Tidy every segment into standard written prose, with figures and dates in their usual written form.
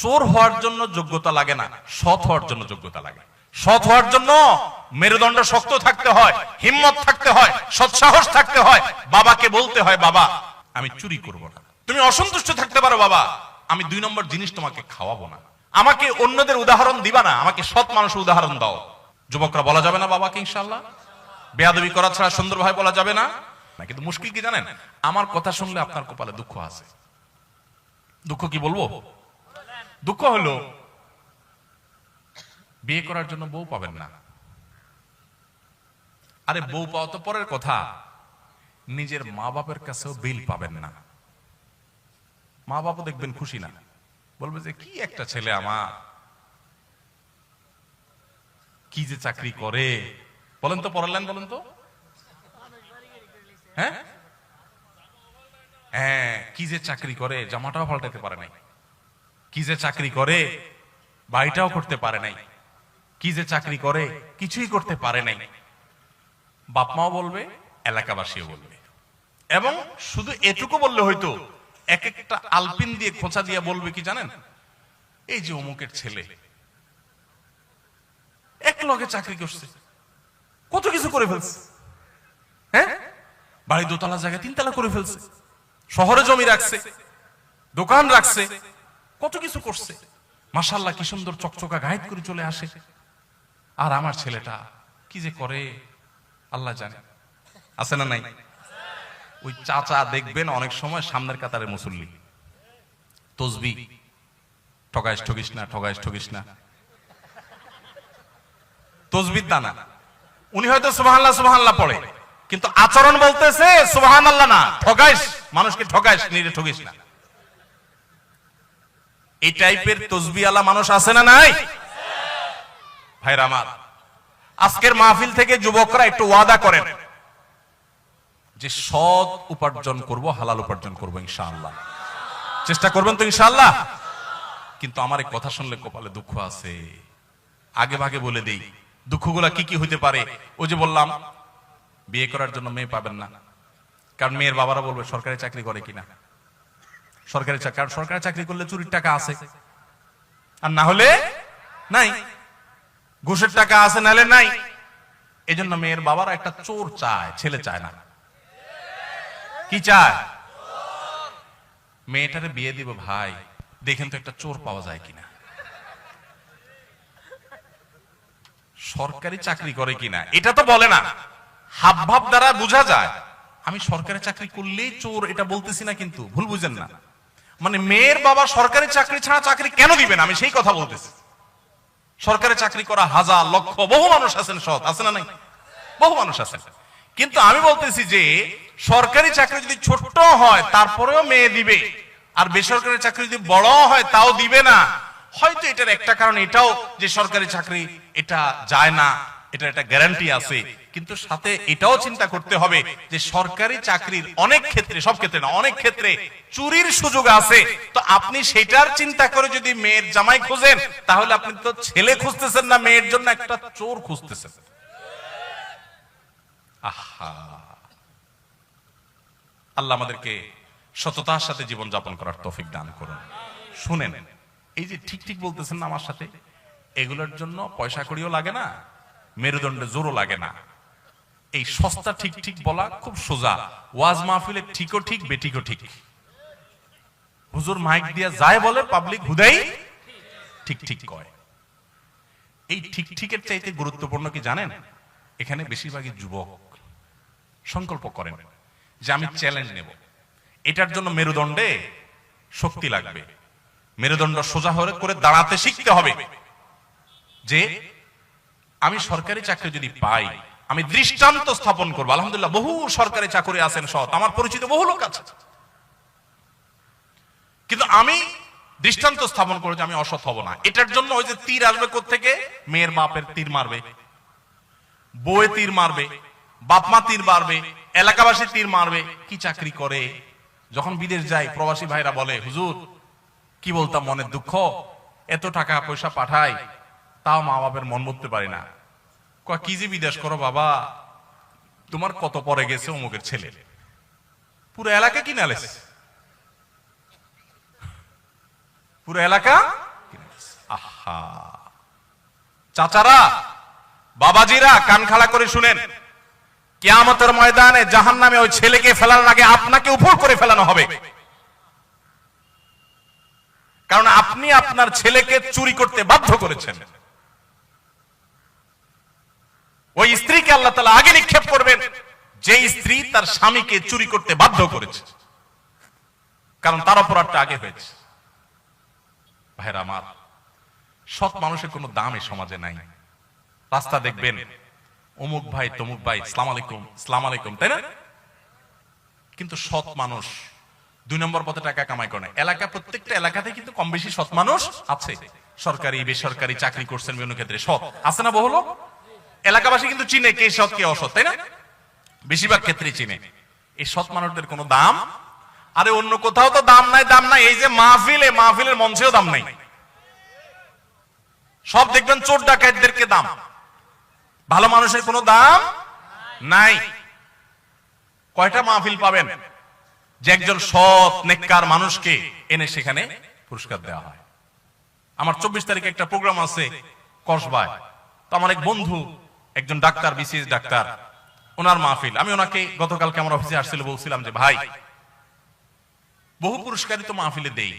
চোর হওয়ার জন্য যোগ্যতা লাগে না, সৎ হওয়ার জন্য যোগ্যতা লাগে। সৎ হওয়ার জন্য মেরুদণ্ড শক্ত থাকতে হয়, হিম্মত থাকতে হয়, সৎসাহস থাকতে হয়। বাবাকে বলতে হয়, বাবা আমি চুরি করব না। তুমি অসন্তুষ্ট থাকতে পারো, বাবা আমি 2 নম্বর জিনিস তোমাকে খাওয়াবো না। আমাকে অন্যদের উদাহরণ দিবা না, আমাকে সৎ মানুষের উদাহরণ দাও। যুবকরা বলা যাবে না বাবাকে ইনশাআল্লাহ? বেয়াদবি করা ছাড়া সুন্দরভাবে বলা যাবে না। কিন্তু মুশকিল কি জানেন? আমার কথা শুনলে আপনার কপালে দুঃখ আছে। দুঃখ কি বলবো? দুঃখ হলো বিয়ে করার জন্য বউ পাবেন না। আরে বউ পাওয়া তো পরের কথা, নিজের মা বাপের কাছেও বিল পাবেন না। মা বাবা দেখবেন খুশি না, বলবে যে কি একটা ছেলে আমার, কি যে চাকরি করে। বলেন তো, পড়ালেন বলেন তো? হ্যাঁ হ্যাঁ, কি যে চাকরি করে, জামাটাও পাল্টাতে পারে নাই। কি যে চাকরি করে, বাড়িটাও করতে পারে নাই। কি যে চাকরি করে, কিছুই করতে পারে নাই। বাপ মাও বলবে, এলাকাবাসীও বলবে। এবং শুধু এটুকু বললে হয়তো, এক একটা আলপিন দিয়ে খোঁচা দিয়ে বলবে কি জানেন? এই যে অমুকের ছেলে এক লগে চাকরি করছে, কত কিছু করে ফেলছে। হ্যাঁ, বাড়ি 2 তলা জায়গায় 3 তলা করে ফেলছে, শহরে জমি রাখছে, দোকান রাখছে, কত কিছু করছে। মাশাআল্লাহ কি সুন্দর চকচকা গায়েত করে চলে আসে। আর আমার ছেলেটা কি যে করে আল্লাহ জানে। আছে না নাই? ওই চাচা দেখবেন অনেক সময় সামনের কাতারে মুসল্লি, তসবিহ, ঠগাইস ঠগিস না, ঠগাইস ঠগিস না, তসবিহ দানা। উনি হয়তো সুবহানাল্লাহ সুবহানাল্লাহ পড়ে, কিন্তু আচরণ বলতেছে সুবহানাল্লাহ না, ঠগাইস, মানুষকে ঠগাইস, নিজে ঠগিস না। এই টাইপের তসবিহওয়ালা মানুষ আছে না নাই? ভাইরা আমার, আজকের মাহফিল থেকে যুবকরা একটু ওয়াদা করেন যে সৎ উপার্জন করব, হালাল উপার্জন করব ইনশাআল্লাহ। চেষ্টা করবেন তো ইনশাআল্লাহ? কিন্তু আমার এই কথা শুনলে কপালে দুঃখ আছে। আগে ভাগে বলে দেই দুঃখগুলা কি কি হইতে পারে। ওই যে বললাম, বিয়ে করার জন্য মেয়ে পাবেন না, কারণ মেয়ের বাবারা বলবে সরকারি চাকরি করে কিনা। সরকারি চাকরি, কারণ সরকারি চাকরি করলে চুরির টাকা আছে, আর না হলে নাই। ঘুষের টাকা আছে, নাহলে নাই। এজন্য মেয়ের বাবারা একটা চোর চায়, ছেলে চায় না। কি চায়? মেয়েটারে বিয়ে দিব ভাই, দেখেন তো একটা চোর পাওয়া যায় কিনা, সরকারি চাকরি করে কিনা। এটা তো বলে না, হাব ভাব দ্বারা বোঝা যায়। আমি সরকারি চাকরি করলেই চোর এটা বলতেছি না, কিন্তু ভুল বুঝেন না। মানে মেয়ের বাবা সরকারি চাকরি ছাড়া চাকরি কেন দিবেন, আমি সেই কথা বলতেছি। সরকারি চাকরি করা হাজার লক্ষ বহু মানুষ আছেন, সৎ আছে না নাই? বহু মানুষ আছেন। কিন্তু আমি বলতেছি যে সরকারি চাকরি যদি ছোট্ট হয় তারপরেও মেয়ে দিবে, আর বেসরকারি চাকরি যদি বড় হয় তাও দিবে না। হয়তো এটার একটা কারণ এটাও যে সরকারি চাকরি এটা যায় না, এটা একটা গ্যারান্টি আছে। কিন্তু সাথে এটাও চিন্তা করতে হবে যে সরকারি চাকরির অনেক ক্ষেত্রে, সব ক্ষেত্রে না, অনেক ক্ষেত্রে চুরির সুযোগ আছে। তো আপনি সেটার চিন্তা করে যদি মেয়ের জামাই খোঁজেন, তাহলে আপনি তো ছেলে খুঁজতেছেন না, মেয়ের জন্য একটা চোর খুঁজতেছেন। আহা, আল্লাহ আমাদেরকে সততার সাথে জীবন যাপন করার তৌফিক দান করুন। শুনেন, এই যে ঠিক ঠিক বলতেছেন না আমার সাথে, এগুলোর জন্য পয়সা কড়িও লাগে না, মেরুদণ্ডে জোরও লাগে না। এই সস্তা ঠিক ঠিক বলা খুব সোজা। ওয়াজ মাহফিলে ঠিকও ঠিক, বেঠিকও ঠিক। হুজুর মাইক দিয়া যায় বলে, পাবলিক হুদাই ঠিক ঠিক কয়। এই ঠিক ঠিকের চাইতে গুরুত্বপূর্ণ কি জানেন? এখানে বেশিরভাগই যুবক সংকল্প করেন যে আমি চ্যালেঞ্জ নেব। এটার জন্য মেরুদণ্ডে শক্তি লাগবে, মেরুদণ্ড সোজা করে দাঁড়াতে শিখতে হবে যে আমি সরকারি চাকরি যদি পাই, আমি দৃষ্টান্ত স্থাপন করবো। আলহামদুলিল্লাহ বহু সরকারি চাকরি আছেন সৎ, আমার পরিচিত বহু লোক আছে, কিন্তু আমি দৃষ্টান্ত স্থাপন করে যে আমি অসৎ হব না। এটার জন্য ওই যে তীর আসবে কোত্থেকে? মেয়ের বাপের তীর মারবে, বউয়ে তীর মারবে, বাপ মা তীর মারবে, এলাকাবাসী তীর মারবে। কি চাকরি করে? যখন বিদেশ যাই প্রবাসী ভাইরা বলে, হুজুর কি বলতাম, মনের দুঃখ, এত টাকা পয়সা পাঠাই তাও মা বাপের মন বুঝতে পারি না। কি যে বিদেশ করো বাবা, তোমার কত পরে গেছে অমুকের ছেলে, পুরো এলাকা কিনে আলেছে, পুরো এলাকা আহা, চাচারা, বাবাজিরা, কান খাড়া করে শুনেন, কিয়ামতের ময়দানে জাহান্নামে ওই ছেলেকে ফেলার আগে আপনাকে উপর করে ফেলানো হবে। কারণ আপনি আপনার ছেলেকে চুরি করতে বাধ্য করেছেন। ওই স্ত্রীকে আল্লাহ তাআলা আগে নিক্ষেপ করবেন যে স্ত্রী তার স্বামীকে চুরি করতে বাধ্য করেছে, কারণ তার অপরাধটা আগে হয়েছে। ভাইরা আমার, সৎ মানুষের কোনো দাম এই সমাজে নাই। রাস্তা দেখবেন অমুক ভাই তমুক ভাই সালাম আলাইকুম সালাম আলাইকুম, তাই না? কিন্তু সৎ মানুষ 2 নম্বর পথে টাকা কামাই করে না। এলাকা, প্রত্যেকটা এলাকাতে কিন্তু কম বেশি সৎ মানুষ আছে। সরকারি বেসরকারি চাকরি করছেন বিভিন্ন ক্ষেত্রে সৎ আছে না? বহুল এলাকাবাসী কিন্তু চিনে কে সৎ কে অসৎ, তাই না? বেশিরভাগ ক্ষেত্রে চিনে। এই সৎ মানুষদের কোনো দাম, আরে অন্য কোথাও তো দাম নাই, দাম নাই। এই যে মাহফিল, এই মাহফিলের মঞ্চেও দাম নাই। সব দেখবেন চোর ডাকাতদেরকে দাম, ভালো মানুষের কোনো দাম নাই। কয়টা মাহফিল পাবেন যে একজন সৎ নেককার মানুষকে এনে সেখানে পুরস্কার দেওয়া হয়? আমার 24 তারিখে একটা প্রোগ্রাম আছে কসবায়। তো আমার এক বন্ধু, একজন ডাক্তার, বিসিএস ডাক্তার, ওনার মাহফিল। আমি ওনাকে গতকালকে আমার অফিসে আসছিল, বলছিলাম যে ভাই, বহু পুরস্কারই তো মাহফিলে দেই,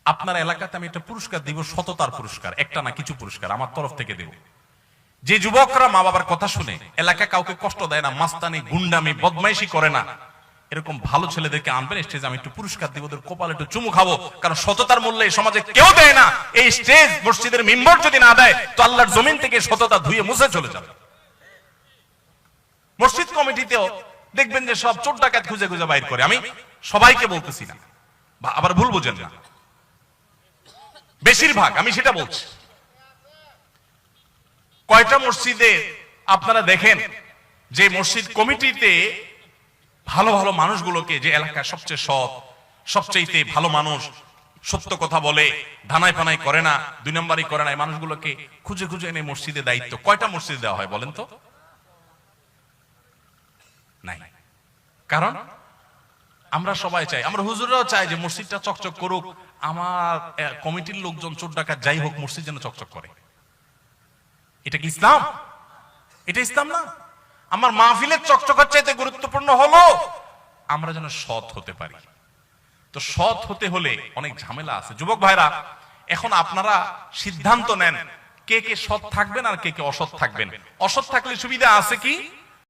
আপনার এলাকাতে আমি একটা পুরস্কার দিব, সততার পুরস্কার, একটা না কিছু পুরস্কার আমার তরফ থেকে দেব। যে যুবকরা মা বাবার কথা শুনে এলাকা কাউকে কষ্ট দেয় না, মাস্তানি গুন্ডামি বদমাইশি করে না, এরকম ভালো ছেলেদেরকে আনবেন স্টেজে, আমি একটু পুরস্কার দিব, ওদের কপালে একটু চুমু খাবো। কারণ সততার মূল্য এই সমাজে কেউ দেয় না। এই স্টেজ, মসজিদের মিম্বর যদি না দেয় তো আল্লাহর জমিন থেকে সততা ধুয়ে মুছে চলে যাবে। মসজিদ কমিটিতেও দেখবেন যে সব চোর ডাকাত খুঁজে খুঁজে বাইর করে। আমি সবাইকে বলতেছি না, আবার ভুল বুঝেন না, বেশিরভাগ আমি সেটা বলছি। কয়টা মসজিদে আপনারা দেখেন যে মসজিদ কমিটিতে ভালো ভালো মানুষগুলোকে, যে এলাকার সবচেয়ে সৎ, সবচেয়ে ভালো মানুষ, সত্য কথা বলে, ধানাই পানাই করে না, 2 নম্বরই করে না, এই মানুষগুলোকে খুঁজে খুঁজে এনে মসজিদে দায়িত্ব কয়টা মসজিদে দেওয়া হয় বলেন তো? নাই। কারণ আমরা সবাই চাই, আমরা হুজুররাও চাই যে মসজিদটা চকচক করুক, আমার কমিটির লোকজন চোর ডাকাত যাই হোক মসজিদ যেন চকচক করে। এটা কি ইসলাম? এটা ইসলাম না। আমার মাহফিলের চকচকার চাইতে গুরুত্বপূর্ণ হলো আমরা যেন সৎ হতে পারি। তো সৎ হতে হলে অনেক ঝামেলা আছে। যুবক ভাইরা, এখন আপনারা সিদ্ধান্ত নেন কে কে সৎ থাকবেন আর কে কে অসৎ থাকবেন। অসৎ থাকলে সুবিধা আছে কি?